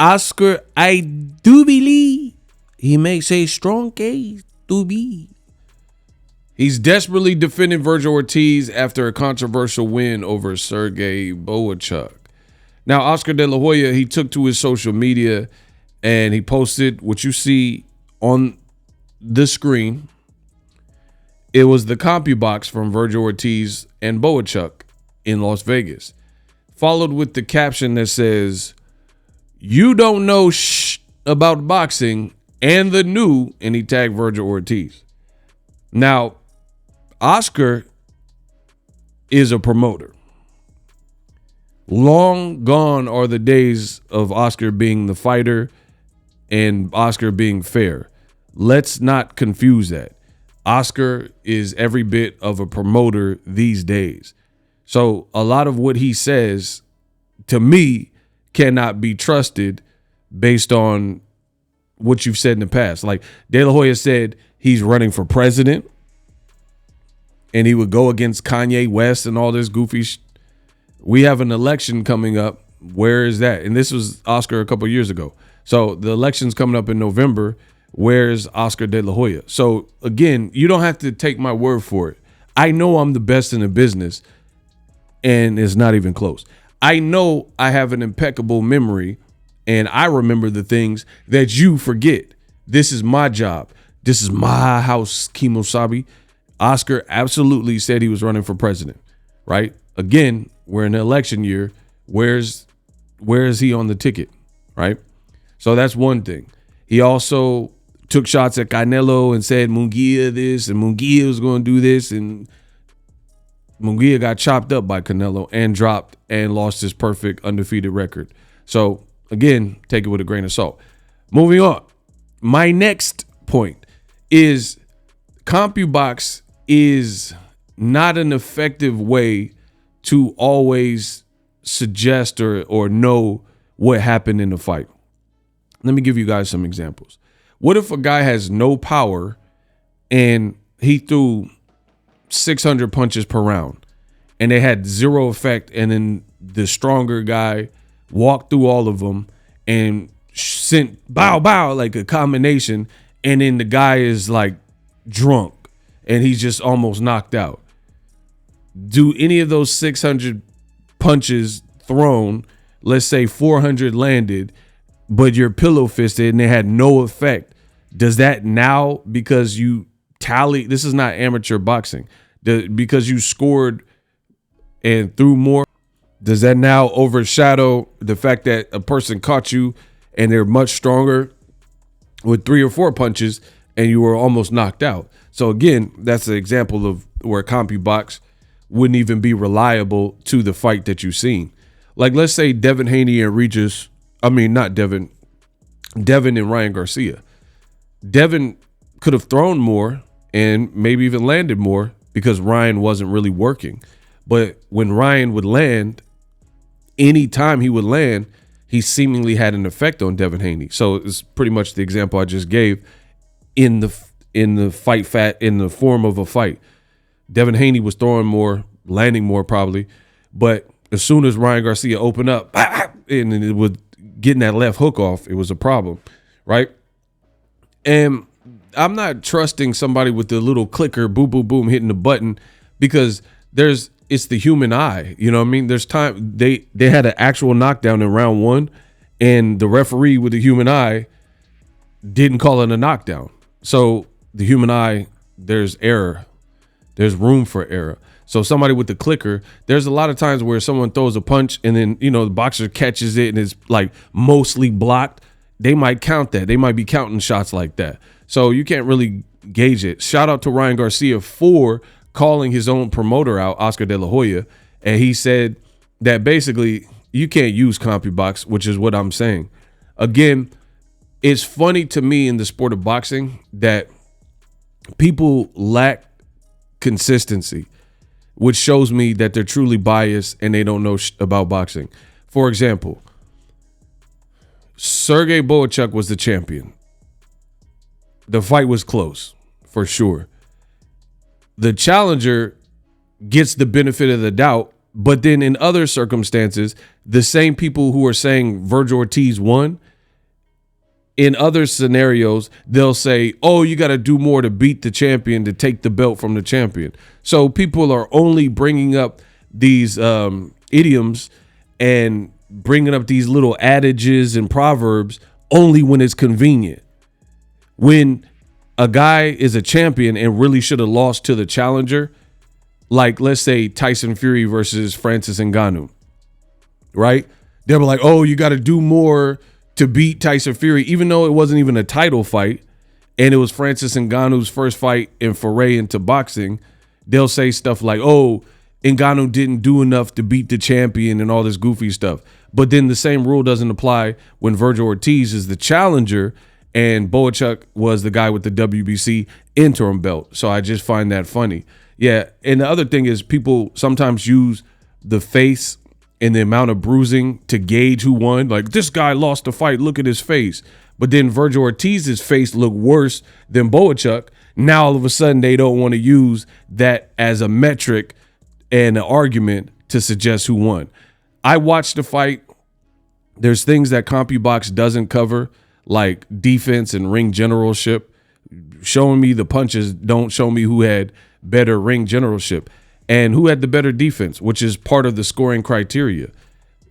Oscar, I do believe he makes a strong case to be. He's desperately defending Vergil Ortiz after a controversial win over Sergey Boachuk. Now, Oscar De La Hoya, he took to his social media and he posted what you see on the screen. It was the CompuBox from Vergil Ortiz and Boachuk in Las Vegas, followed with the caption that says, "You don't know about boxing and the new," and he tagged Vergil Ortiz. Now, Oscar is a promoter. Long gone are the days of Oscar being the fighter and Oscar being fair. Let's not confuse that. Oscar is every bit of a promoter these days. So a lot of what he says, to me, cannot be trusted based on what you've said in the past. Like De La Hoya said he's running for president and he would go against Kanye West and all this goofy We have an election coming up. Where is that? And this was Oscar a couple of years ago. So the election's coming up in November. Where's Oscar De La Hoya? So again, you don't have to take my word for it. I know I'm the best in the business and it's not even close. I know I have an impeccable memory and I remember the things that you forget. This is my job. This is my house, Kimosabi. Oscar absolutely said he was running for president, right? Again, we're in the election year. Where is he on the ticket, right? So that's one thing. He also took shots at Canelo and said Munguia this and Munguia was going to do this, and Munguia got chopped up by Canelo and dropped and lost his perfect undefeated record. So again, take it with a grain of salt. Moving on. My next point is CompuBox is not an effective way to always suggest or know what happened in the fight. Let me give you guys some examples. What if a guy has no power and he threw 600 punches per round and they had zero effect, and then the stronger guy walked through all of them and sent bow bow like a combination, and then the guy is like drunk and he's just almost knocked out? Do any of those 600 punches thrown, let's say 400 landed, but you're pillow fisted and they had no effect? Does that now, because you tally, this is not amateur boxing, because you scored and threw more, does that now overshadow the fact that a person caught you and they're much stronger with 3 or 4 punches and you were almost knocked out? So again, that's an example of where CompuBox wouldn't even be reliable to the fight that you've seen. Like, let's say Devin Haney and Devin and Ryan Garcia. Devin could have thrown more and maybe even landed more because Ryan wasn't really working. But when Ryan would land, anytime he would land, he seemingly had an effect on Devin Haney. So it's pretty much the example I just gave in the form of a fight. Devin Haney was throwing more, landing more probably, but as soon as Ryan Garcia opened up and it was getting that left hook off, it was a problem, right? And I'm not trusting somebody with the little clicker, boom, boom, boom, hitting the button, because it's the human eye. You know what I mean? There's time they had an actual knockdown in round 1, and the referee with the human eye didn't call it a knockdown. So the human eye, there's error. There's room for error. So somebody with the clicker, there's a lot of times where someone throws a punch and then, the boxer catches it and it's like mostly blocked. They might count that. They might be counting shots like that. So you can't really gauge it. Shout out to Ryan Garcia for calling his own promoter out, Oscar De La Hoya. And he said that basically you can't use CompuBox, which is what I'm saying. Again, it's funny to me in the sport of boxing that people lack consistency, which shows me that they're truly biased and they don't know about boxing. For example, Sergey Boachuk was the champion. The fight was close, for sure. The challenger gets the benefit of the doubt, but then in other circumstances, the same people who are saying Vergil Ortiz won, in other scenarios, they'll say, oh, you got to do more to beat the champion, to take the belt from the champion. So people are only bringing up these idioms and bringing up these little adages and proverbs only when it's convenient. When a guy is a champion and really should have lost to the challenger, like let's say Tyson Fury versus Francis Ngannou, right? They'll be like, oh, you got to do more to beat Tyson Fury, even though it wasn't even a title fight and it was Francis Ngannou's first fight and foray into boxing. They'll say stuff like, oh, Ngannou didn't do enough to beat the champion and all this goofy stuff. But then the same rule doesn't apply when Vergil Ortiz is the challenger and Boachuk was the guy with the WBC interim belt. So I just find that funny. Yeah, and the other thing is people sometimes use the face and the amount of bruising to gauge who won. Like, this guy lost the fight, look at his face. But then Vergil Ortiz's face looked worse than Boachuk. Now all of a sudden they don't want to use that as a metric and an argument to suggest who won. I watched the fight. There's things that CompuBox doesn't cover, like defense and ring generalship. Showing me the punches don't show me who had better ring generalship and who had the better defense, which is part of the scoring criteria.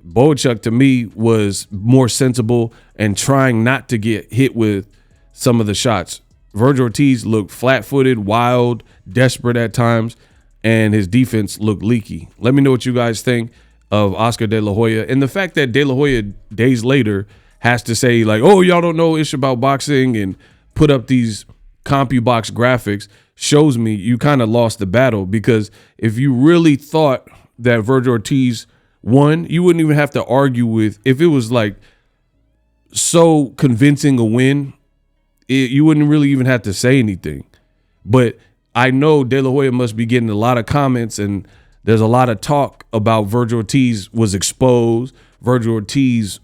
Boachuk, to me, was more sensible and trying not to get hit with some of the shots. Vergil Ortiz looked flat-footed, wild, desperate at times, and his defense looked leaky. Let me know what you guys think of Oscar De La Hoya. And the fact that De La Hoya days later has to say, like, oh, y'all don't know ish about boxing and put up these CompuBox graphics shows me you kind of lost the battle, because if you really thought that Vergil Ortiz won, you wouldn't even have to argue with, if it was like so convincing a win, you wouldn't really even have to say anything. But I know De La Hoya must be getting a lot of comments, and there's a lot of talk about Vergil Ortiz was exposed. Vergil Ortiz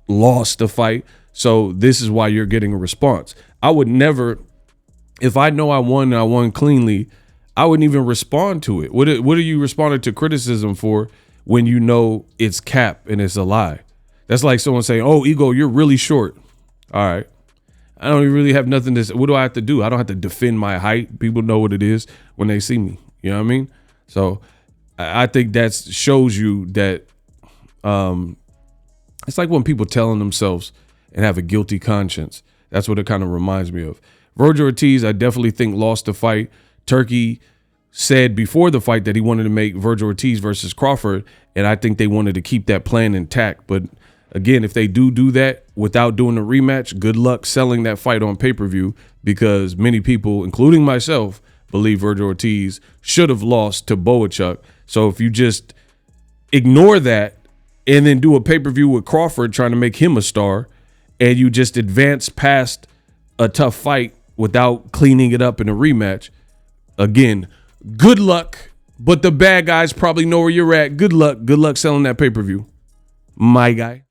lost the fight. So this is why you're getting a response. I would never, if I know I won and I won cleanly, I wouldn't even respond to it. What are you responding to criticism for when you know it's cap and it's a lie? That's like someone saying, oh, Ego, you're really short. All right. I don't really have nothing to say. What do I have to do? I don't have to defend my height. People know what it is when they see me. You know what I mean? So I think that shows you that it's like when people telling themselves and have a guilty conscience. That's what it kind of reminds me of. Vergil Ortiz, I definitely think, lost the fight. Turkey said before the fight that he wanted to make Vergil Ortiz versus Crawford, and I think they wanted to keep that plan intact. But again, if they do that without doing a rematch, good luck selling that fight on pay-per-view, because many people, including myself, believe Vergil Ortiz should have lost to Boachuk. So if you just ignore that and then do a pay-per-view with Crawford trying to make him a star, and you just advance past a tough fight without cleaning it up in a rematch, again, good luck. But the bad guys probably know where you're at. Good luck. Good luck selling that pay-per-view, my guy.